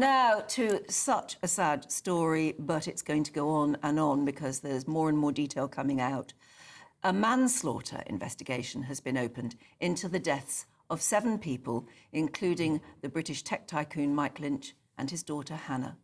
Now to such a sad story, but it's going to go on because there's more and more detail coming out. A manslaughter investigation has been opened into the deaths of 7 people, including the British tech tycoon Mike Lynch and his daughter Hannah.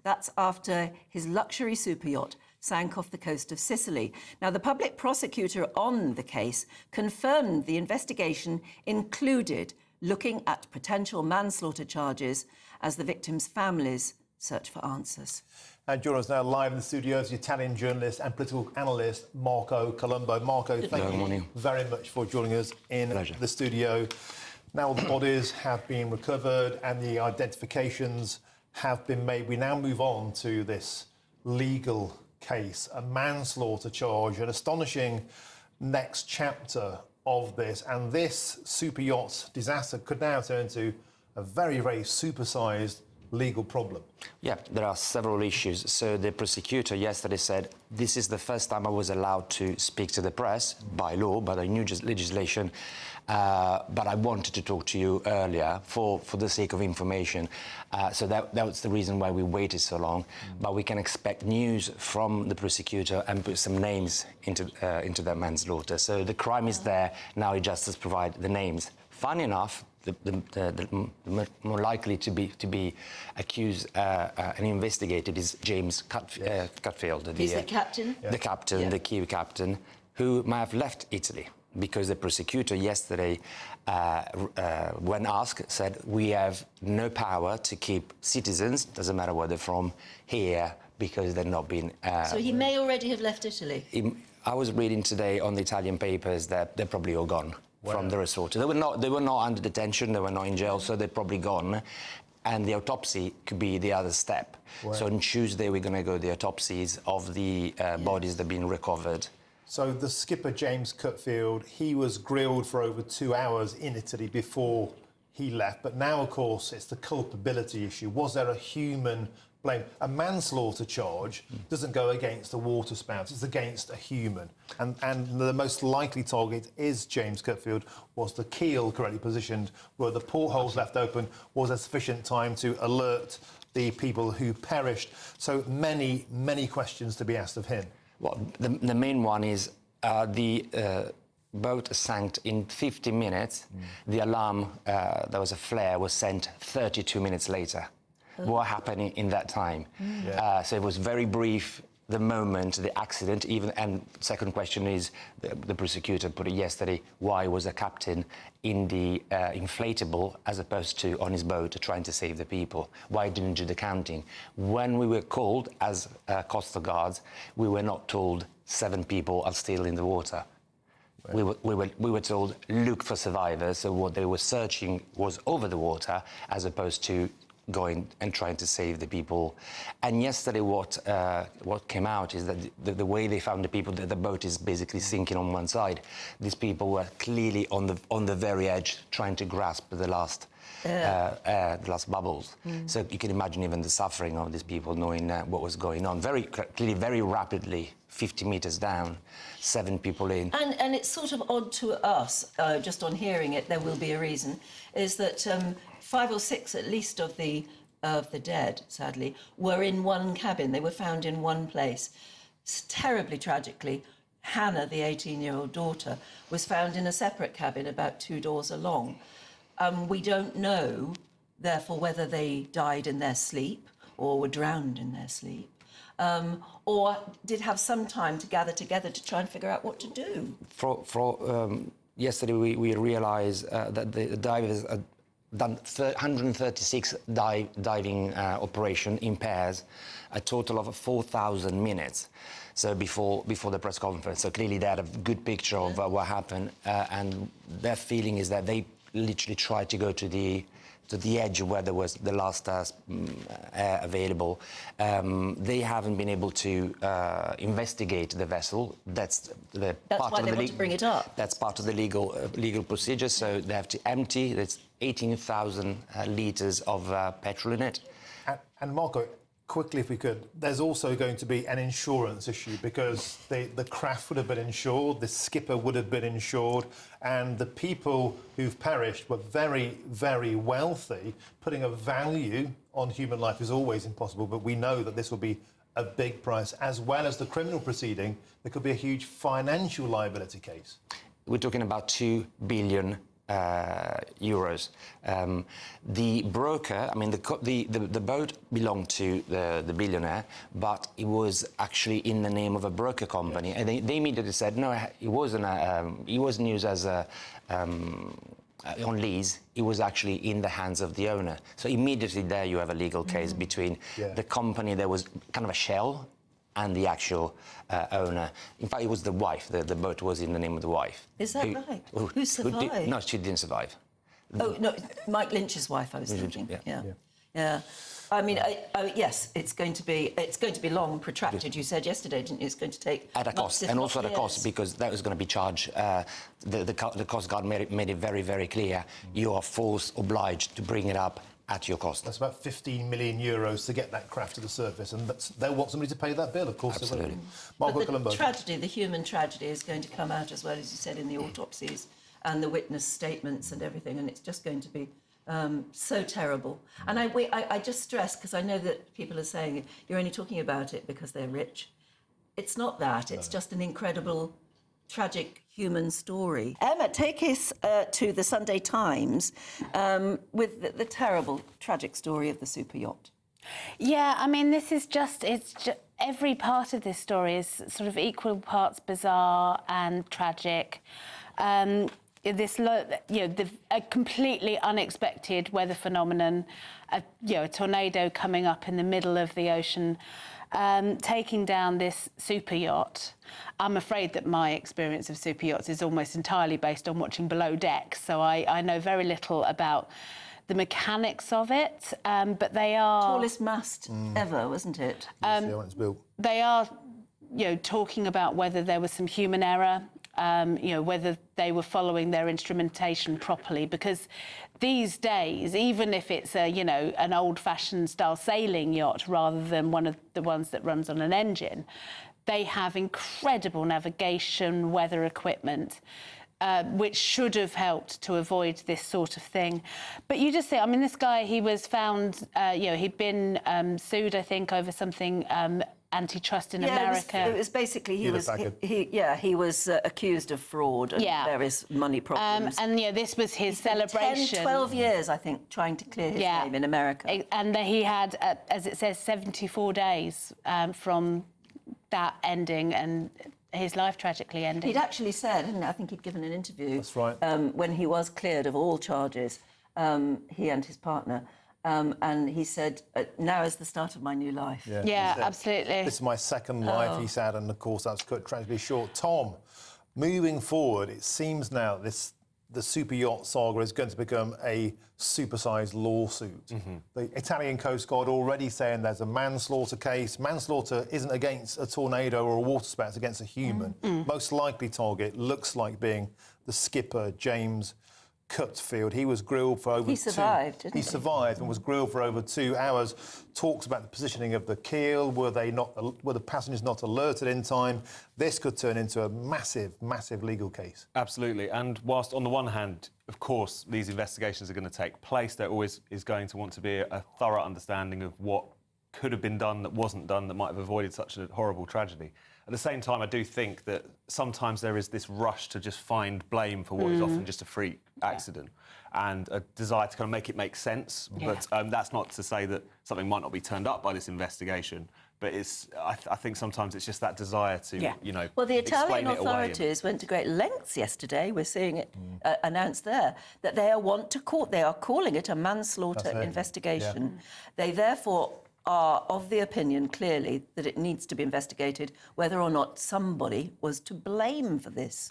That's after his luxury superyacht sank off the coast of Sicily. Now, the public prosecutor on the case confirmed the investigation included looking at potential manslaughter charges as the victims' families search for answers. And joining us now live in the studio is the Italian journalist and political analyst Marco Colombo. Marco, thank you very much for joining us in the studio. Now all the bodies have been recovered and the identifications have been made. We now move on to this legal case, a manslaughter charge, an astonishing next chapter of this. And this super yacht disaster could now turn into a very, very supersized legal problem. Yeah, there are several issues. So the prosecutor yesterday said, this is the first time I was allowed to speak to the press by law, by the new legislation, but I wanted to talk to you earlier for the sake of information. So that was the reason why we waited so long. But we can expect news from the prosecutor and put some names into that manslaughter. So the crime is there, now he just has to provide the names. Funny enough, the more likely to be accused and investigated is James Cutfield. He's the captain? The captain, the key captain, who might have left Italy because the prosecutor yesterday, when asked, said, we have no power to keep citizens, doesn't matter where they're from, here because they've not been... So he may already have left Italy? I was reading today on the Italian papers that they're probably all gone. From the resort. They were not under detention, they were not in jail, so they're probably gone. And the autopsy could be the other step. Wow. So on Tuesday, we're going to go the autopsies of the bodies that have been recovered. So the skipper, James Cutfield, he was grilled for over 2 hours in Italy before he left. But now, of course, it's the culpability issue. Was there a human blame? A manslaughter charge doesn't go against the water spout, it's against a human. And the most likely target is James Cutfield. Was the keel correctly positioned? Were the portholes left open? Was there sufficient time to alert the people who perished? So many, many questions to be asked of him. Well, the main one is the boat sank in 50 minutes. The alarm, there was a flare, was sent 32 minutes later. What happened in that time? So it was very brief, the moment, the accident, even. And second question is, the prosecutor put it yesterday, why was a captain in the inflatable as opposed to on his boat trying to save the people? Why didn't do the counting? When we were called as coastal guards, we were not told 7 people are still in the water. Right. We were told, look for survivors. So what they were searching was over the water as opposed to going and trying to save the people. And yesterday what came out is that the way they found the people, that the boat is basically sinking on one side. These people were clearly on the very edge trying to grasp the last bubbles. So you can imagine even the suffering of these people knowing what was going on. Very clearly, very rapidly, 50 meters down, 7 people in. And it's sort of odd to us, just on hearing it, there will be a reason, is that 5 or 6 at least of the dead, sadly, were in one cabin. They were found in one place. Terribly tragically, Hannah, the 18-year-old daughter, was found in a separate cabin about 2 doors along. We don't know, therefore, whether they died in their sleep or were drowned in their sleep, or did have some time to gather together to try and figure out what to do. Yesterday, we realised that the divers had done 136 diving operation in pairs, a total of 4,000 minutes. So before the press conference, so clearly they had a good picture of what happened, and their feeling is that they literally tried to go to the edge where there was the last air available. They haven't been able to investigate the vessel. That's part why they want to bring it up. That's part of the legal procedure. So they have to empty. There's 18,000 litres of petrol in it. And Marco, quickly, if we could, there's also going to be an insurance issue because the craft would have been insured, the skipper would have been insured, and the people who've perished were very, very wealthy. Putting a value on human life is always impossible, but we know that this will be a big price. As well as the criminal proceeding, there could be a huge financial liability case. We're talking about 2 billion euros. The broker, I mean, the boat belonged to the billionaire, but it was actually in the name of a broker company, and they immediately said no, it wasn't. It wasn't used as a on lease. It was actually in the hands of the owner. So immediately there you have a legal case between the company that was kind of a shell and the actual owner. In fact, it was the wife. The boat was in the name of the wife. Is that right? Who survived? No, she didn't survive. Oh, no, Mike Lynch's wife, I was thinking. Yeah. I mean, yes, it's going to be long, protracted. You said yesterday, didn't you? It's going to take at a cost, and also at a cost, because that was going to be charged. The Coast Guard made it very, very clear. You are obliged to bring it up at your cost. That's about 15 million euros to get that craft to the surface, and they'll want somebody to pay that bill, of course. Absolutely. But the tragedy, the human tragedy, is going to come out as well, as you said, in the autopsies and the witness statements and everything, and it's just going to be so terrible. And I just stress, because I know that people are saying you're only talking about it because they're rich. It's not that. It's just an incredible, tragic human story. Emma, take us to the Sunday Times with the terrible, tragic story of the super yacht. Yeah, I mean, it's just every part of this story is sort of equal parts bizarre and tragic. A completely unexpected weather phenomenon, a tornado coming up in the middle of the ocean, taking down this super yacht. I'm afraid that my experience of super yachts is almost entirely based on watching Below Deck, so I know very little about the mechanics of it, but they are... Tallest mast ever, wasn't it? When it's built. They are, talking about whether there was some human error, whether they were following their instrumentation properly, because these days, even if it's an old-fashioned style sailing yacht rather than one of the ones that runs on an engine, they have incredible navigation, weather equipment, which should have helped to avoid this sort of thing. But you just think, I mean, this guy, he was found, he'd been sued, I think, over something antitrust in America. It was basically he was accused of fraud and various money problems. And this was his celebration. 10, 12 years, I think, trying to clear his name in America. And he had, as it says, 74 days from that ending, and his life tragically ending. He'd actually said, I think he'd given an interview. That's right. When he was cleared of all charges, he and his partner. And he said, now is the start of my new life. Yeah, absolutely. This is my second life, he said, and of course that's cut tragically short. Tom, moving forward, it seems now the super yacht saga is going to become a supersized lawsuit. The Italian Coast Guard already saying there's a manslaughter case. Manslaughter isn't against a tornado or a water spout, it's against a human. Most likely target looks like being the skipper, James Cutfield. He was grilled for over He survived, didn't he? He survived and was grilled for over 2 hours. Talks about the positioning of the keel. Were the passengers not alerted in time? This could turn into a massive, massive legal case. Absolutely. And whilst on the one hand, of course, these investigations are going to take place, there always is going to want to be a thorough understanding of what could have been done that wasn't done that might have avoided such a horrible tragedy. At the same time, I do think that sometimes there is this rush to just find blame for what is often just a freak accident and a desire to kind of make it make sense. But that's not to say that something might not be turned up by this investigation. But I think sometimes it's just that desire to, Well, the Italian explain it away. authorities went to great lengths yesterday. We're seeing it announced there that they are calling it a manslaughter investigation. They therefore are of the opinion, clearly, that it needs to be investigated whether or not somebody was to blame for this.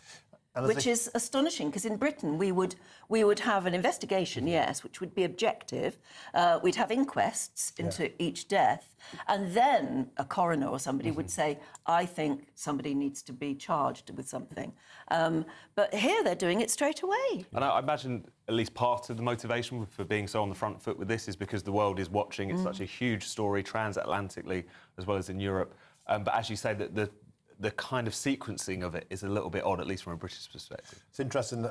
Which is astonishing, because in Britain we would have an investigation, yes, which would be objective. We'd have inquests into each death, and then a coroner or somebody would say, I think somebody needs to be charged with something. But here they're doing it straight away. And I imagine at least part of the motivation for being so on the front foot with this is because the world is watching. It's such a huge story transatlantically as well as in Europe. But as you say, that the kind of sequencing of it is a little bit odd, at least from a British perspective. It's interesting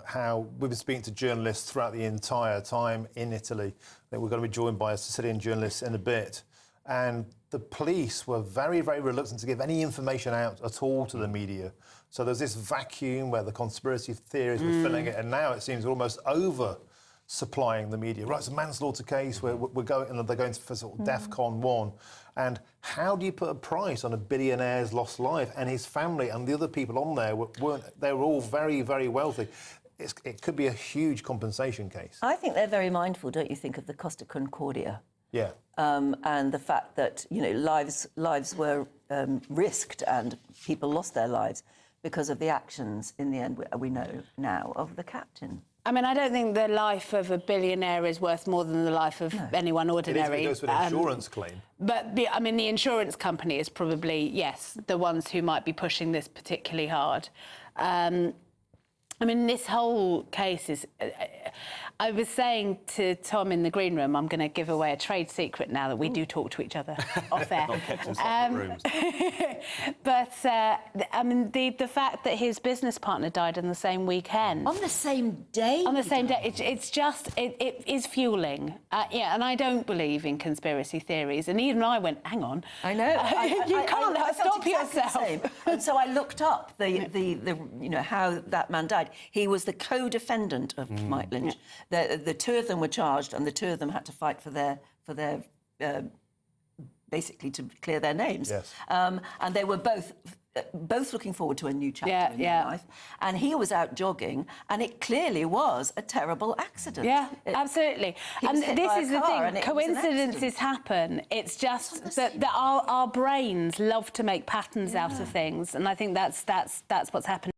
how we've been speaking to journalists throughout the entire time in Italy. I think we're going to be joined by a Sicilian journalist in a bit. And the police were very, very reluctant to give any information out at all to the media. So there's this vacuum where the conspiracy theories were filling it, and now it seems almost over supplying the media. Right, it's a manslaughter case where they're going for sort of DEFCON 1. And how do you put a price on a billionaire's lost life? And his family and the other people on there they were all very, very wealthy. It could be a huge compensation case. I think they're very mindful, don't you think, of the Costa Concordia? Yeah. And the fact that, lives were risked and people lost their lives because of the actions, in the end, we know now, of the captain. I mean, I don't think the life of a billionaire is worth more than the life of anyone ordinary. It goes for an insurance claim. But, the insurance company is probably, yes, the ones who might be pushing this particularly hard. This whole case is... I was saying to Tom in the green room, I'm going to give away a trade secret now that we do talk to each other off air. Not kept in separate rooms. But, the fact that his business partner died on the same weekend... On the same day? On the same day. It is fueling. And I don't believe in conspiracy theories. And even I went, hang on. I know. You can't stop yourself. And so I looked up how that man died. He was the co-defendant of Mike Lynch. The two of them were charged, and the two of them had to fight for their basically to clear their names. Yes. And they were both looking forward to a new chapter in their life. And he was out jogging, and it clearly was a terrible accident. Yeah, absolutely. And this is the thing, coincidences happen. It's just that our brains love to make patterns out of things, and I think that's what's happening.